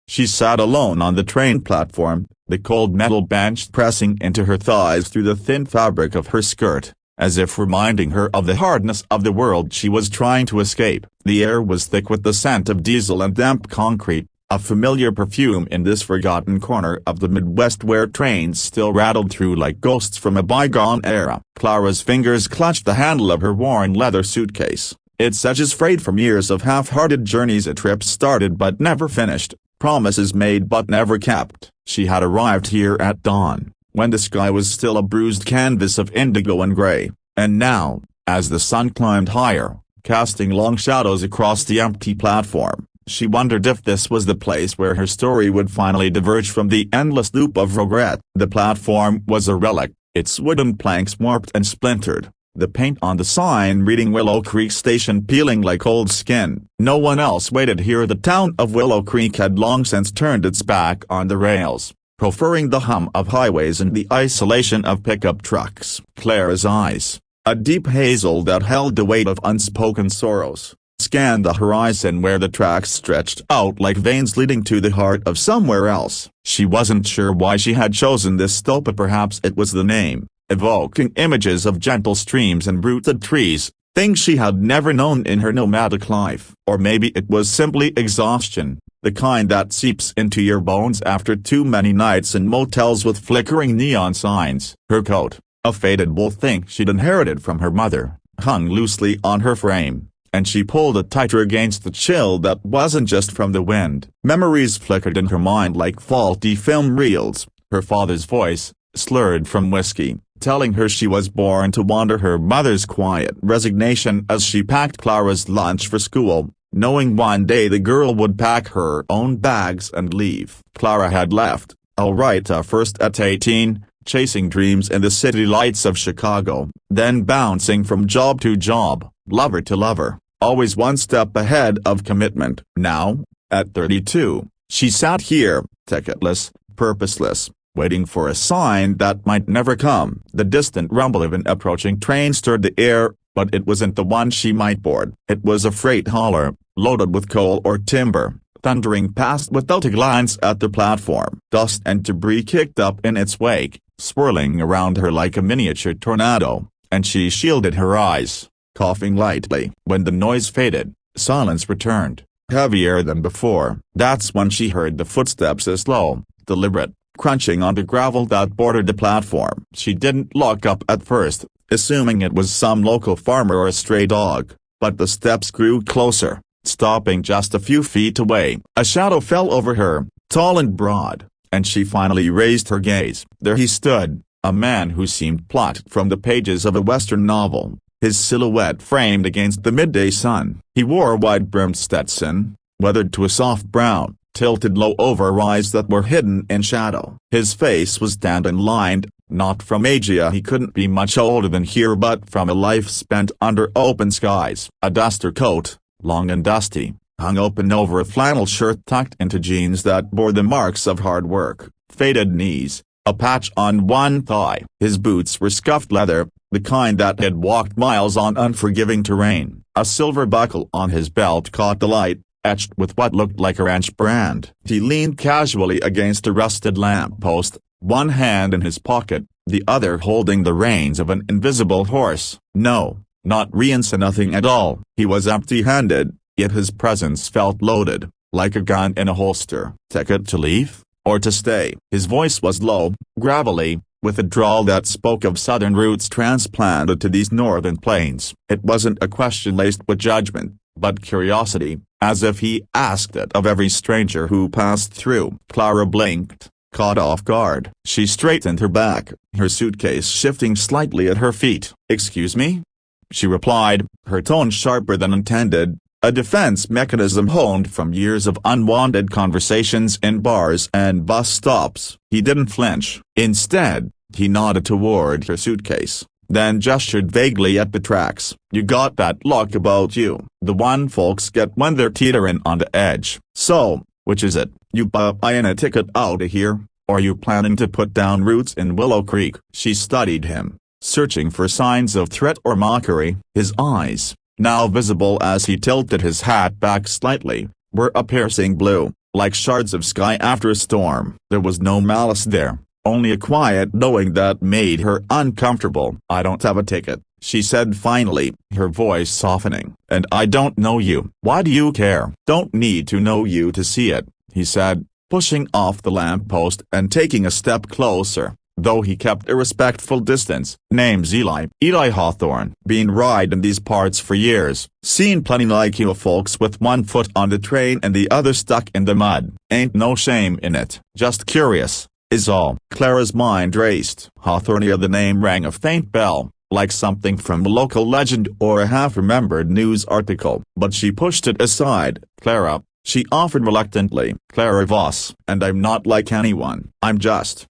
She sat alone on the train platform, the cold metal bench pressing into her thighs through the thin fabric of her skirt, as if reminding her of the hardness of the world she was trying to escape. The air was thick with the scent of diesel and damp concrete, a familiar perfume in this forgotten corner of the Midwest where trains still rattled through like ghosts from a bygone era. Clara's fingers clutched the handle of her worn leather suitcase, its edges frayed from years of half-hearted journeys, a trip started but never finished, promises made but never kept. She had arrived here at dawn, when the sky was still a bruised canvas of indigo and gray, and now, as the sun climbed higher, casting long shadows across the empty platform, she wondered if this was the place where her story would finally diverge from the endless loop of regret. The platform was a relic, its wooden planks warped and splintered, the paint on the sign reading Willow Creek Station peeling like old skin. No one else waited here. The town of Willow Creek had long since turned its back on the rails, preferring the hum of highways and the isolation of pickup trucks. Clara's eyes, a deep hazel that held the weight of unspoken sorrows, scanned the horizon where the tracks stretched out like veins leading to the heart of somewhere else. She wasn't sure why she had chosen this stop, but perhaps it was the name, evoking images of gentle streams and rooted trees, things she had never known in her nomadic life. Or maybe it was simply exhaustion, the kind that seeps into your bones after too many nights in motels with flickering neon signs. Her coat, a faded wool thing she'd inherited from her mother, hung loosely on her frame, and she pulled it tighter against the chill that wasn't just from the wind. Memories flickered in her mind like faulty film reels, her father's voice, slurred from whiskey, telling her she was born to wander, her mother's quiet resignation as she packed Clara's lunch for school, knowing one day the girl would pack her own bags and leave. Clara had left, all right, first at 18, chasing dreams in the city lights of Chicago, then bouncing from job to job, lover to lover, always one step ahead of commitment. Now, at 32, she sat here, ticketless, purposeless, waiting for a sign that might never come. The distant rumble of an approaching train stirred the air, but it wasn't the one she might board. It was a freight hauler, loaded with coal or timber, thundering past without a glance at the platform. Dust and debris kicked up in its wake, swirling around her like a miniature tornado, and she shielded her eyes, coughing lightly. When the noise faded, silence returned, heavier than before. That's when she heard the footsteps, a slow, deliberate, crunching on the gravel that bordered the platform. She didn't look up at first, assuming it was some local farmer or a stray dog, but the steps grew closer, stopping just a few feet away. A shadow fell over her, tall and broad, and she finally raised her gaze. There he stood, a man who seemed plucked from the pages of a Western novel, his silhouette framed against the midday sun. He wore a wide-brimmed Stetson, weathered to a soft brown, tilted low over eyes that were hidden in shadow. His face was tanned and lined, not from age, he couldn't be much older than here, but from a life spent under open skies. A duster coat, long and dusty, hung open over a flannel shirt tucked into jeans that bore the marks of hard work, faded knees, a patch on one thigh. His boots were scuffed leather, the kind that had walked miles on unforgiving terrain. A silver buckle on his belt caught the light, etched with what looked like a ranch brand. He leaned casually against a rusted lamppost, one hand in his pocket, the other holding the reins of an invisible horse. No, not reins, nothing at all. He was empty-handed, yet his presence felt loaded, like a gun in a holster. Ticket to leave, or to stay? His voice was low, gravelly, with a drawl that spoke of southern roots transplanted to these northern plains. It wasn't a question laced with judgment, but curiosity, as if he asked it of every stranger who passed through. Clara blinked, caught off guard. She straightened her back, her suitcase shifting slightly at her feet. "Excuse me?" she replied, her tone sharper than intended, a defense mechanism honed from years of unwanted conversations in bars and bus stops. He didn't flinch. Instead, he nodded toward her suitcase, then gestured vaguely at the tracks. "You got that look about you, the one folks get when they're teetering on the edge. So, which is it? You buying a ticket out of here, or you planning to put down roots in Willow Creek?" She studied him, searching for signs of threat or mockery. His eyes, now visible as he tilted his hat back slightly, were a piercing blue, like shards of sky after a storm. There was no malice there, only a quiet knowing that made her uncomfortable. "I don't have a ticket," she said finally, her voice softening. "And I don't know you. Why do you care?" "Don't need to know you to see it," he said, pushing off the lamppost and taking a step closer, though he kept a respectful distance. "Name's Eli. Eli Hawthorne. Been riding these parts for years. Seen plenty like you folks with one foot on the train and the other stuck in the mud. Ain't no shame in it. Just curious, is all." Clara's mind raced. Hawthorne, the name rang a faint bell, like something from a local legend or a half-remembered news article. But she pushed it aside. "Clara," she offered reluctantly. "Clara Voss. And I'm not like anyone. I'm just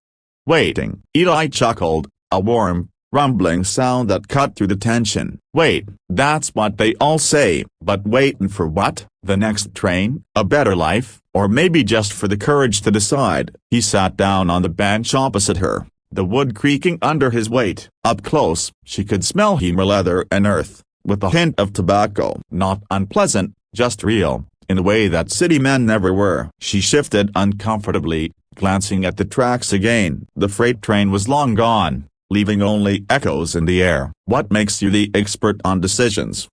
waiting." Eli chuckled, a warm, rumbling sound that cut through the tension. "Wait, that's what they all say, but waiting for what? The next train? A better life? Or maybe just for the courage to decide?" He sat down on the bench opposite her, the wood creaking under his weight. Up close, she could smell hemmer leather and earth, with a hint of tobacco. Not unpleasant, just real, in a way that city men never were. She shifted uncomfortably, glancing at the tracks again. The freight train was long gone, leaving only echoes in the air. "What makes you the expert on decisions?"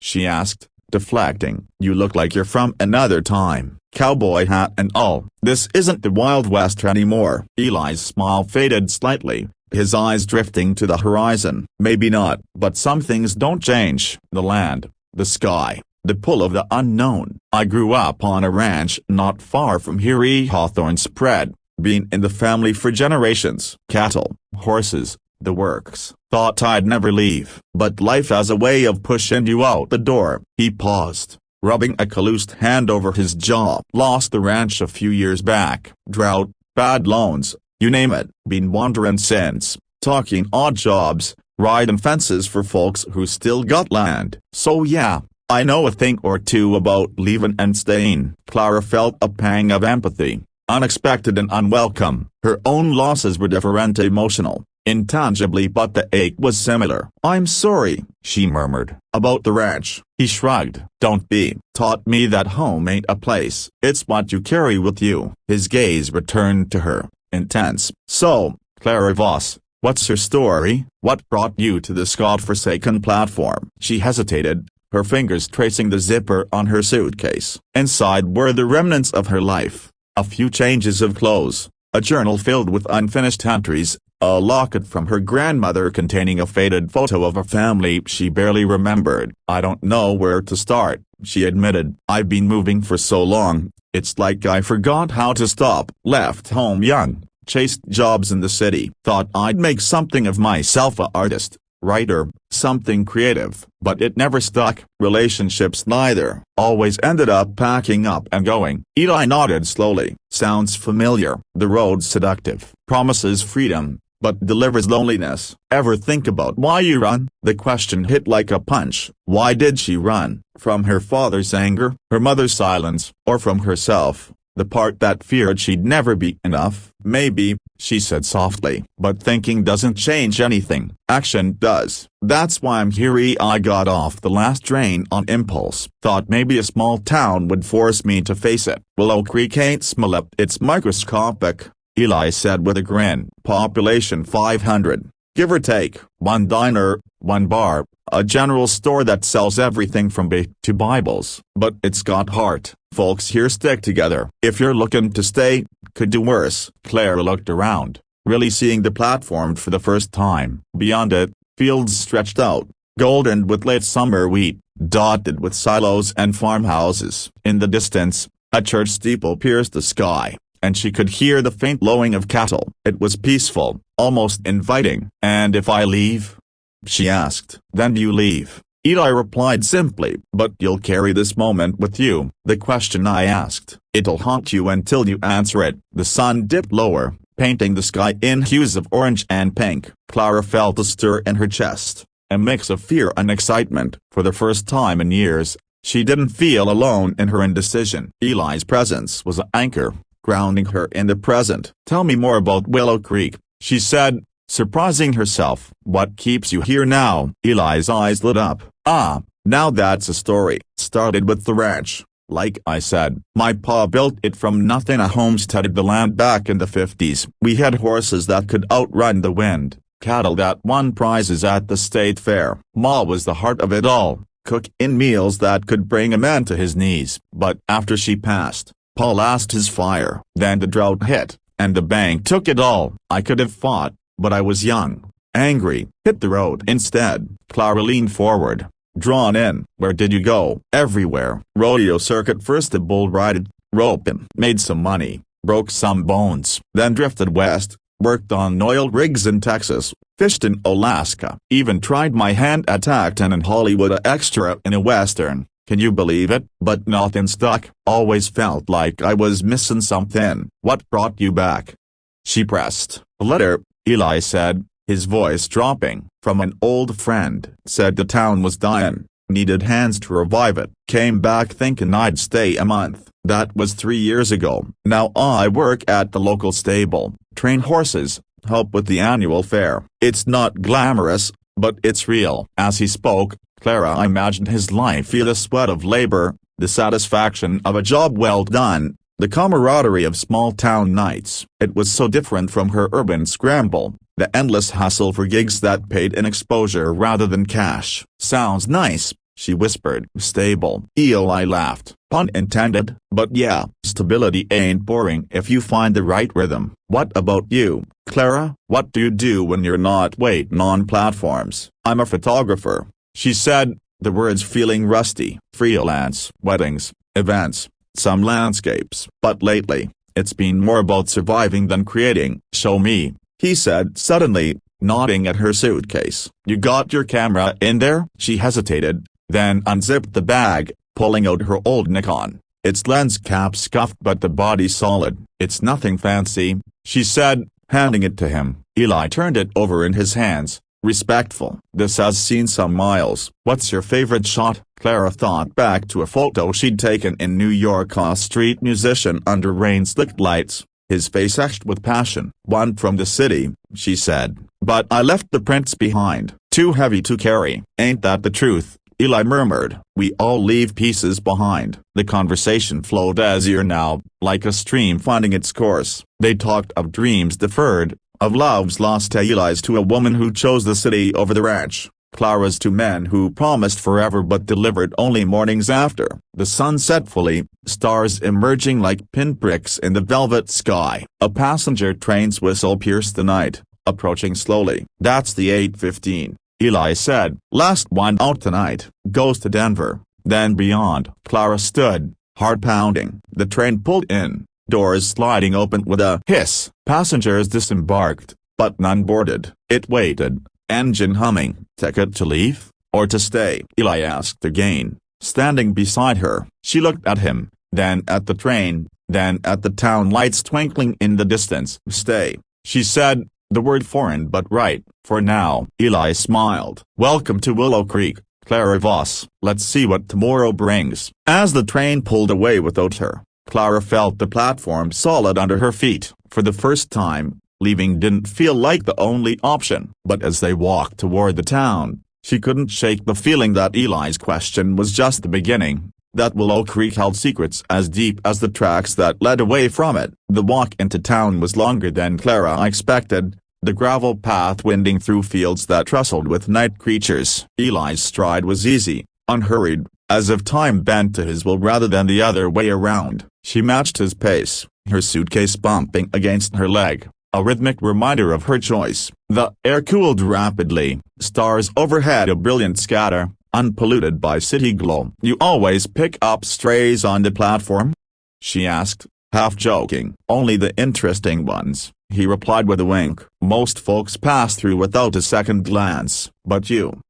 she asked, deflecting. "You look like you're from another time, cowboy hat and all. This isn't the Wild West anymore." Eli's smile faded slightly, his eyes drifting to the horizon. "Maybe not, but some things don't change. The land, the sky, the pull of the unknown. I grew up on a ranch not far from here." Hawthorne spread, been in the family for generations. "Cattle, horses, the works. Thought I'd never leave. But life has a way of pushing you out the door." He paused, rubbing a calloused hand over his jaw. "Lost the ranch a few years back. Drought, bad loans, you name it. Been wandering since, talking odd jobs, riding fences for folks who still got land. So yeah, I know a thing or two about leaving and staying." Clara felt a pang of empathy, unexpected and unwelcome. Her own losses were different, emotional, intangibly, but the ache was similar. "I'm sorry," she murmured. "About the ranch." He shrugged. "Don't be. Taught me that home ain't a place. It's what you carry with you." His gaze returned to her, intense. "So, Clara Voss, what's your story? What brought you to this godforsaken platform?" She hesitated, her fingers tracing the zipper on her suitcase. Inside were the remnants of her life, a few changes of clothes, a journal filled with unfinished entries, a locket from her grandmother containing a faded photo of a family she barely remembered. "I don't know where to start," she admitted. "I've been moving for so long, it's like I forgot how to stop. Left home young, chased jobs in the city. Thought I'd make something of myself, a artist, writer, something creative. But it never stuck. Relationships neither. Always ended up packing up and going." Eli nodded slowly. "Sounds familiar. The road's seductive. Promises freedom, but delivers loneliness. Ever think about why you run?" The question hit like a punch. Why did she run? From her father's anger, her mother's silence, or from herself, the part that feared she'd never be enough? "Maybe," she said softly. "But thinking doesn't change anything. Action does. That's why I'm here." I got off the last train on impulse. Thought maybe a small town would force me to face it. Willow Creek ain't small, it's microscopic," Eli said with a grin. "Population 500, give or take. One diner, one bar, a general store that sells everything from bait to Bibles. But it's got heart. Folks here stick together. If you're looking to stay, could do worse." Clara looked around, really seeing the platform for the first time. Beyond it, fields stretched out, golden with late summer wheat, dotted with silos and farmhouses. In the distance, a church steeple pierced the sky, and she could hear the faint lowing of cattle. It was peaceful, almost inviting. "And if I leave?" she asked. "Then you leave," Eli replied simply. "But you'll carry this moment with you." "The question I asked, it'll haunt you until you answer it." The sun dipped lower, painting the sky in hues of orange and pink. Clara felt a stir in her chest, a mix of fear and excitement. For the first time in years, she didn't feel alone in her indecision. Eli's presence was an anchor, grounding her in the present. "Tell me more about Willow Creek," she said, surprising herself. "What keeps you here now?" Eli's eyes lit up. "Ah, now that's a story. Started with the ranch, Like I said, my pa built it from nothing. I homesteaded the land back in the 50s. We had horses that could outrun the wind, cattle that won prizes at the state fair. Ma was the heart of it all, cooking meals that could bring a man to his knees. But after she passed, Pa lost his fire. Then the drought hit, and the bank took it all. I could have fought, but I was young, angry, hit the road instead. Clara leaned forward, drawn in. Where did you go? Everywhere. Rodeo circuit first. A bull rided, roping, made some money, broke some bones, then drifted west, worked on oil rigs in Texas, fished in Alaska, even tried my hand at acting in Hollywood, a extra in a western. Can you believe it? But nothing stuck. Always felt like I was missing something. What brought you back? She pressed. A letter, Eli said, his voice dropping. From an old friend. Said the town was dying, needed hands to revive it. Came back thinking I'd stay a month. That was 3 years ago. Now I work at the local stable, train horses, help with the annual fair. It's not glamorous, but it's real. As he spoke, Clara imagined his life. Feel the sweat of labor, the satisfaction of a job well done, the camaraderie of small-town nights. It was so different from her urban scramble, the endless hustle for gigs that paid in exposure rather than cash. Sounds nice, she whispered. Stable. Eli laughed. Pun intended. But yeah, stability ain't boring if you find the right rhythm. What about you, Clara? What do you do when you're not waiting on platforms? I'm a photographer, she said, the words feeling rusty. Freelance. Weddings, events, some landscapes. But lately, it's been more about surviving than creating. Show me, he said suddenly, nodding at her suitcase. You got your camera in there? She hesitated, then unzipped the bag, pulling out her old Nikon. Its lens cap scuffed but the body solid. It's nothing fancy, she said, handing it to him. Eli turned it over in his hands, respectful. This has seen some miles. What's your favorite shot? Clara thought back to a photo she'd taken in New York. A street musician under rain-slicked lights, his face etched with passion. One from the city, she said, but I left the prints behind. Too heavy to carry. Ain't that the truth? Eli murmured. We all leave pieces behind. The conversation flowed easier now, like a stream finding its course. They talked of dreams deferred, of loves lost. Eli's to a woman who chose the city over the ranch. Clara's to men who promised forever but delivered only mornings after. The sun set fully, stars emerging like pinpricks in the velvet sky. A passenger train's whistle pierced the night, approaching slowly. That's the 8:15, Eli said. Last one out tonight. Goes to Denver, then beyond. Clara stood, heart pounding. The train pulled in, doors sliding open with a hiss. Passengers disembarked, but none boarded. It waited, engine humming. Ticket to leave, or to stay? Eli asked again, standing beside her. She looked at him, then at the train, then at the town lights twinkling in the distance. Stay, she said, the word foreign but right. For now. Eli smiled. Welcome to Willow Creek, Clara Voss. Let's see what tomorrow brings. As the train pulled away without her, Clara felt the platform solid under her feet. For the first time, leaving didn't feel like the only option. But as they walked toward the town, she couldn't shake the feeling that Eli's question was just the beginning, that Willow Creek held secrets as deep as the tracks that led away from it. The walk into town was longer than Clara expected, the gravel path winding through fields that rustled with night creatures. Eli's stride was easy, unhurried, as if time bent to his will rather than the other way around. She matched his pace, her suitcase bumping against her leg, a rhythmic reminder of her choice. The air cooled rapidly, stars overhead a brilliant scatter, unpolluted by city glow. You always pick up strays on the platform? She asked, half joking. Only the interesting ones, he replied with a wink. Most folks pass through without a second glance. But you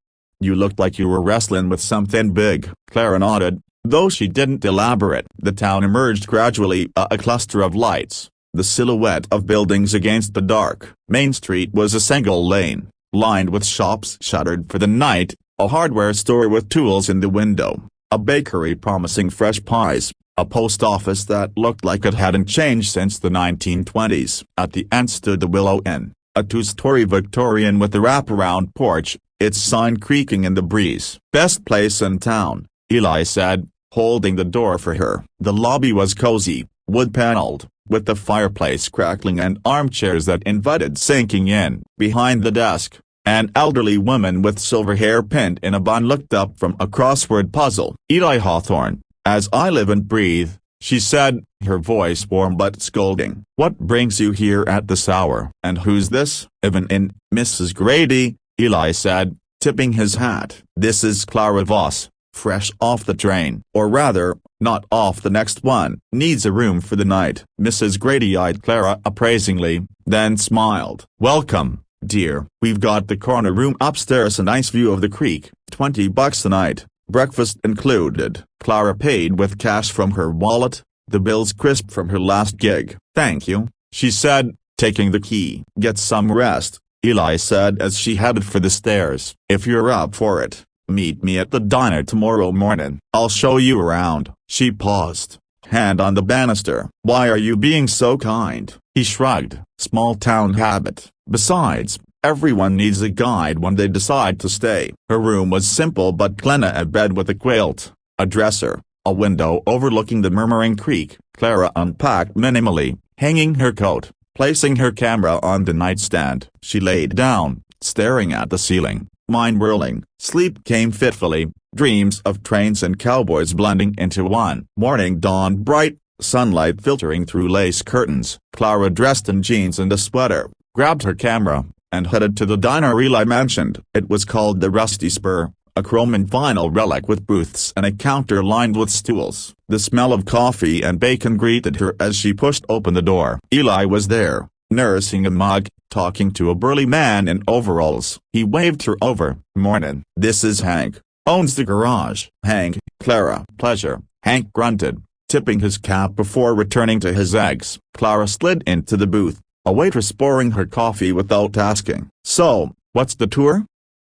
looked like you were wrestling with something big. Clara nodded, though she didn't elaborate. The town emerged gradually, a cluster of lights, the silhouette of buildings against the dark. Main Street was a single lane, lined with shops shuttered for the night, a hardware store with tools in the window, a bakery promising fresh pies, a post office that looked like it hadn't changed since the 1920s. At the end stood the Willow Inn, a two-story Victorian with a wraparound porch, its sign creaking in the breeze. Best place in town, Eli said, holding the door for her. The lobby was cozy, wood-paneled, with the fireplace crackling and armchairs that invited sinking in. Behind the desk, an elderly woman with silver hair pinned in a bun looked up from a crossword puzzle. "Eli Hawthorne, as I live and breathe," she said, her voice warm but scolding. "What brings you here at this hour? And who's this?" "Even in, Mrs. Grady," Eli said, tipping his hat. "This is Clara Voss, fresh off the train. Or rather, not off the next one. Needs a room for the night." Mrs. Grady eyed Clara appraisingly, then smiled. "Welcome, dear. We've got the corner room upstairs, a nice view of the creek. $20 a night, breakfast included." Clara paid with cash from her wallet, the bills crisp from her last gig. "Thank you," she said, taking the key. "Get some rest," Eli said as she headed for the stairs. "If you're up for it, meet me at the diner tomorrow morning. I'll show you around." She paused, hand on the banister. "Why are you being so kind?" He shrugged. "Small town habit. Besides, everyone needs a guide when they decide to stay." Her room was simple but clean, a bed with a quilt, a dresser, a window overlooking the murmuring creek. Clara unpacked minimally, hanging her coat, placing her camera on the nightstand. She laid down, staring at the ceiling, mind whirling. Sleep came fitfully, dreams of trains and cowboys blending into one. Morning dawned bright, sunlight filtering through lace curtains. Clara, dressed in jeans and a sweater, grabbed her camera, and headed to the diner Eli mentioned. It was called the Rusty Spur, a chrome and vinyl relic with booths and a counter lined with stools. The smell of coffee and bacon greeted her as she pushed open the door. Eli was there, nursing a mug, talking to a burly man in overalls. He waved her over. "Mornin'. This is Hank. Owns the garage." "Hank, Clara." "Pleasure," Hank grunted, tipping his cap before returning to his eggs. Clara slid into the booth, a waitress pouring her coffee without asking. "So, what's the tour?"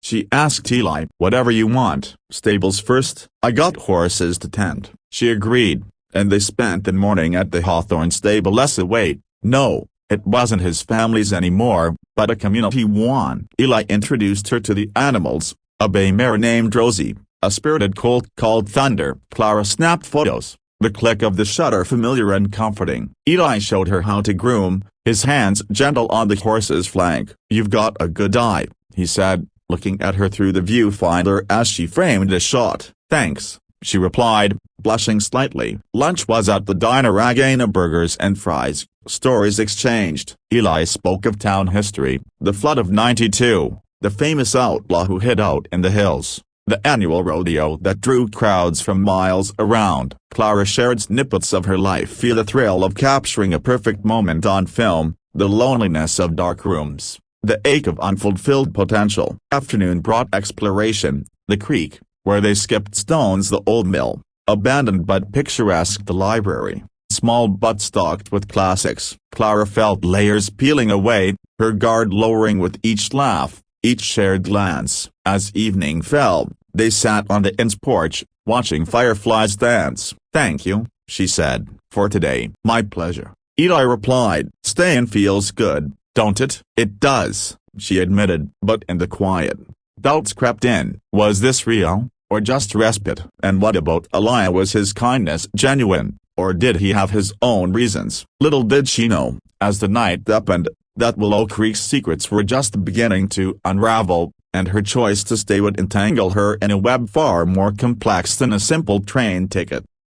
she asked Eli. "Whatever you want. Stables first." "I got horses to tend," she agreed, and they spent the morning at the Hawthorne stable. Wait, no, it wasn't his family's anymore, but a community one. Eli introduced her to the animals, a bay mare named Rosie, a spirited colt called Thunder. Clara snapped photos, the click of the shutter familiar and comforting. Eli showed her how to groom, his hands gentle on the horse's flank. "You've got a good eye," he said, looking at her through the viewfinder as she framed the shot. "Thanks," she replied, blushing slightly. Lunch was at the diner again, burgers and fries, stories exchanged. Eli spoke of town history, the flood of '92, the famous outlaw who hid out in the hills, the annual rodeo that drew crowds from miles around. Clara shared snippets of her life, feel the thrill of capturing a perfect moment on film, the loneliness of dark rooms, the ache of unfulfilled potential. Afternoon brought exploration, the creek, where they skipped stones, the old mill, abandoned but picturesque, the library, small but stocked with classics. Clara felt layers peeling away, her guard lowering with each laugh, each shared glance. As evening fell, they sat on the inn's porch, watching fireflies dance. "Thank you," she said, "for today." "My pleasure," Eli replied. "Staying feels good, don't it?" "It does," she admitted. But in the quiet, doubts crept in. Was this real, or just respite? And what about Eli? Was his kindness genuine, or did he have his own reasons? Little did she know, as the night deepened, that Willow Creek's secrets were just beginning to unravel, and her choice to stay would entangle her in a web far more complex than a simple train ticket.